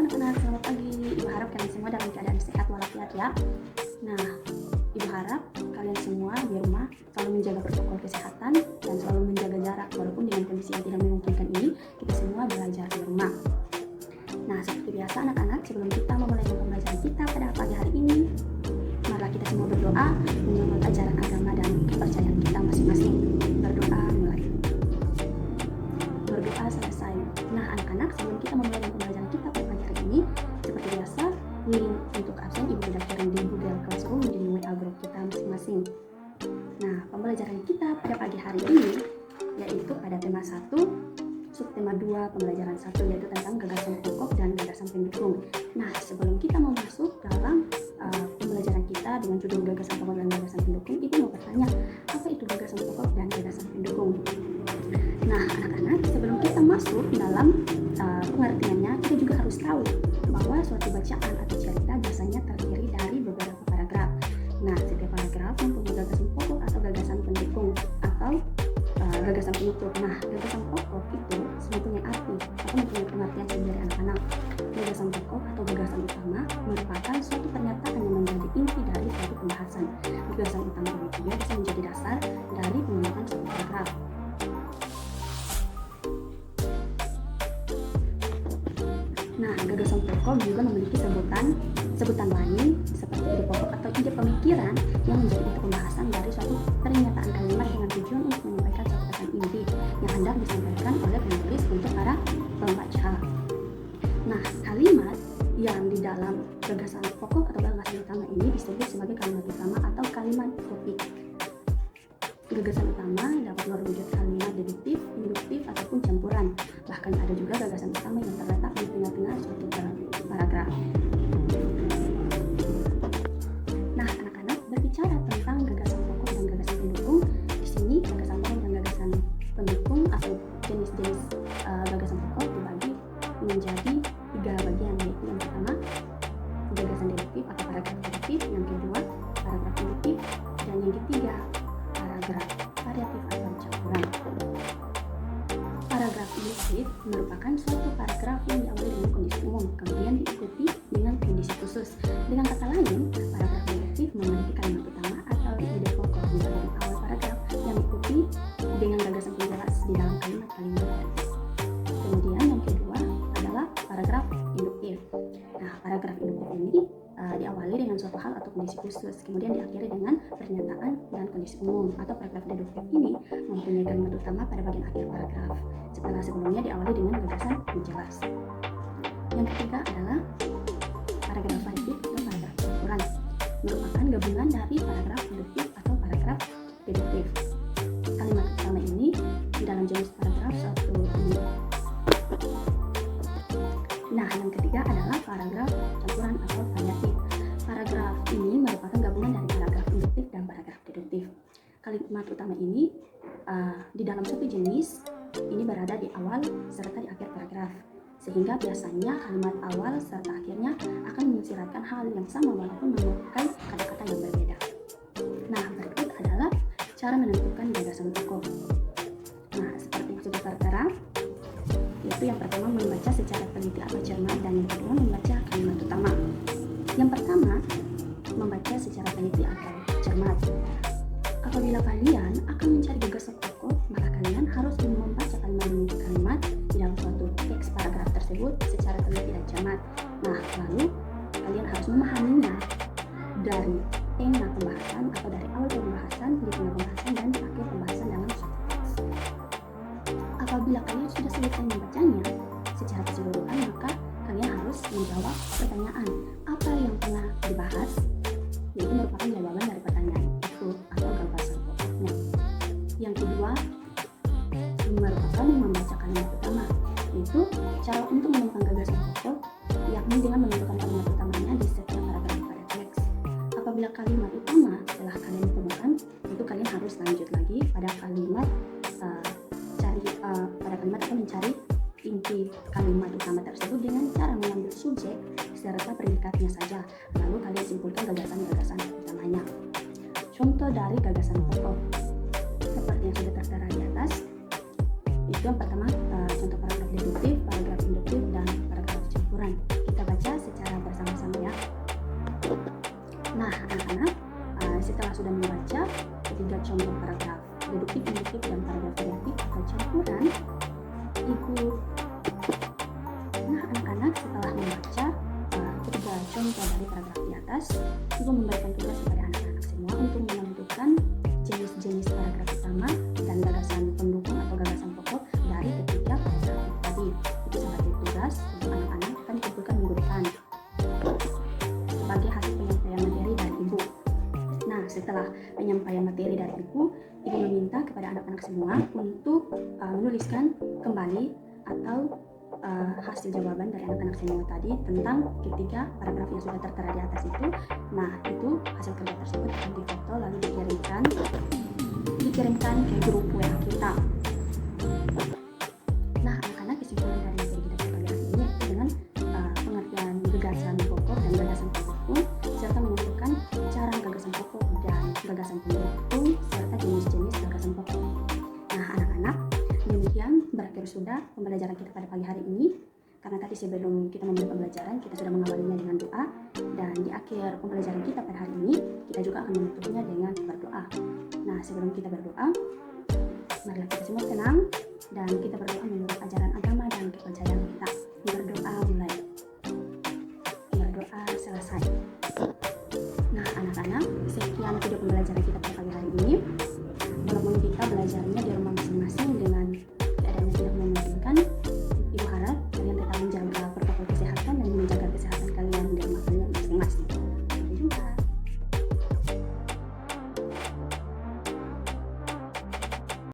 anak-anak, selamat pagi. Ibu harap kalian semua dalam keadaan sehat walafiat ya. Nah, Ibu harap kalian semua di rumah selalu menjaga protokol kesehatan dan selalu menjaga jarak walaupun dengan kondisi yang tidak memungkinkan ini, kita semua belajar di rumah. Nah, seperti biasa anak-anak, sebelum kita memulai pembelajaran kita pada pagi hari ini, marilah kita semua berdoa menurut ajaran agama dan kepercayaan kita masing-masing. Berdoa mulai. Berdoa selesai. Nah, anak-anak, sebelum kita memulai pembelajaran kita pada pagi hari ini, seperti biasa, link untuk absen Ibu sudah kirim di Google Classroom di WA group kita masing-masing. Nah, pembelajaran kita pada pagi hari ini yaitu pada tema 1, subtema 2, pembelajaran 1 yaitu tentang gagasan pokok dan gagasan pendukung. Nah, sebelum kita mau masuk dalam pembelajaran kita dengan judul gagasan pokok dan gagasan pendukung, Ibu mau bertanya, apa itu gagasan pokok dan gagasan pendukung? Nah, anak-anak, sebelum kita masuk dalam pengertiannya, kita juga harus tahu bahwa suatu bacaan atau cerita biasanya terdiri dari beberapa paragraf. Nah, setiap paragraf mempunyai gagasan pokok atau gagasan pendukung atau gagasan penutup. Nah, gagasan pokok itu mempunyai arti atau mempunyai pengertian sendiri anak-anak. Gagasan pokok atau gagasan utama merupakan suatu pernyataan yang menjadi inti dari suatu pembahasan. Gagasan utama ini juga bisa menjadi dasar dari pembuatan suatu paragraf. Nah, gagasan pokok juga memiliki sebutan lain seperti ide pokok atau ide pemikiran yang menjadi inti pembahasan dari suatu pernyataan kalimat dengan tujuan untuk menyampaikan suatu pesan inti yang hendak disampaikan oleh penulis untuk para pembaca. Nah, kalimat yang di dalam gagasan pokok atau gagasan utama ini disebut sebagai kalimat utama atau kalimat topik. Gagasan utama dapat berwujud kalimat deduktif, induktif, ataupun campuran. Bahkan ada juga gagasan utama yang terletak di tengah-tengah suatu paragraf. Nah, anak-anak, berbicara tentang gagasan pokok dan gagasan pendukung, di sini gagasan pokok dan gagasan pendukung atau jenis-jenis gagasan pokok dibagi menjadi 3 bagian, yaitu yang pertama gagasan deduktif atau paragraf deduktif, yang kedua paragraf induktif, dan yang ketiga paragraf variatif atau campuran. Paragraf induktif merupakan suatu paragraf yang diawali dengan kondisi umum, kemudian diikuti dengan kondisi khusus. Dengan kata lain, paragraf induktif memiliki kalimat utama atau ide pokok di bagian awal paragraf yang diikuti dengan gagasan penjelas di dalam kalimat-kalimat. Kemudian yang kedua adalah paragraf induktif. Nah, paragraf induktif ini diawali dengan suatu hal atau kondisi khusus, kemudian diakhiri dengan pernyataan dan kondisi umum. Atau paragraf deduktif ini mempunyai kalimat utama pada bagian akhir paragraf, setelah sebelumnya diawali dengan gagasan penjelas. Yang ketiga adalah paragraf variatif atau paragraf campuran, merupakan gabungan dari paragraf induktif atau paragraf deduktif. Kalimat utama ini di dalam jenis paragraf suatu ini. Nah, yang ketiga adalah paragraf campuran atau variatif. Paragraf ini merupakan gabungan dari paragraf induktif dan paragraf deduktif. Kalimat utama ini di dalam suatu jenis ini berada di awal serta di akhir paragraf, sehingga biasanya kalimat awal serta akhirnya akan mengisyaratkan hal yang sama walaupun memakai kata-kata yang berbeda. Nah, berikut adalah cara menentukan gagasan pokok. Nah, seperti yang sudah tertera, yaitu yang pertama membaca secara teliti atau cermat, dan yang kedua membaca kalimat utama. Yang pertama, membaca secara teliti atau cermat. Apabila kalian akan mencari gagasan pokok, maka kalian harus membaca kalimat demi kalimat di dalam suatu teks paragraf tersebut secara teliti dan cermat. Nah, lalu kalian harus memahaminya dari tema pembahasan atau dari awal pembahasan, di tengah pembahasan, dan di akhir pembahasan dalam suatu teks. Apabila kalian sudah selesai membacanya secara keseluruhan, maka kalian harus menjawab pertanyaan apa yang telah dibahas, yaitu merupakan jawaban dari pertanyaan itu atau gagasan pokoknya. Yang kedua merupakan membaca kalimat utama, yaitu cara untuk menemukan gagasan pokok, yakni dengan menentukan kalimat utamanya di setiap paragraf pada teks. Apabila kalimat utama telah kalian temukan, itu kalian harus lanjut lagi pada kalimat atau mencari inti kalimat utama tersebut dengan cara mengambil subjek serta predikatnya saja, lalu kalian simpulkan gagasan-gagasan utamanya. Contoh dari gagasan pokok seperti yang sudah tertera di atas, itu yang pertama contoh paragraf deduktif, paragraf induktif, dan paragraf campuran. Kita sudah membaca ketiga contoh paragraf deduktif, induktif, dan paragraf variatif atau campuran ibu. Nah, anak-anak setelah membaca ketiga contoh dari paragraf di atas, ibu memberikan tugas kepada anak-anak semua untuk menentukan jenis-jenis paragraf utama dan gagasan pendukung atau gagasan pokok dari ketiga paragraf tadi. Itu sebagai tugas untuk anak-anak akan dikumpulkan minggu depan sebagai hasil penyampaian materi dari ibu. Nah, setelah penyampaian materi dari ibu meminta kepada anak-anak semua untuk menuliskan kembali atau hasil jawaban dari anak-anak semua tadi tentang ketiga paragraf yang sudah tertera di atas itu. Nah, itu hasil kerja tersebut akan difoto lalu dikirimkan ke grup WA kita. Nah, anak-anak kesimpulan dari materi kita pada hari ini yaitu dengan pengertian gagasan pokok dan gagasan pendukung, serta menentukan cara gagasan pokok dan gagasan pendukung serta jenis-jenis gagasan pokok. Nah, anak-anak, demikian berakhir sudah pembelajaran kita pada pagi hari ini. Karena tadi sebelum kita memulai pembelajaran, kita sudah mengawalinya dengan doa, dan di akhir pembelajaran kita pada hari ini, kita juga akan menutupnya dengan berdoa. Nah, sebelum kita berdoa, marilah kita semua tenang dan kita berdoa menurut ajaran agama dan kepercayaan kita. Berdoa mulai. Berdoa selesai. Nah, anak-anak, sekian video pembelajaran kita pada pagi hari ini.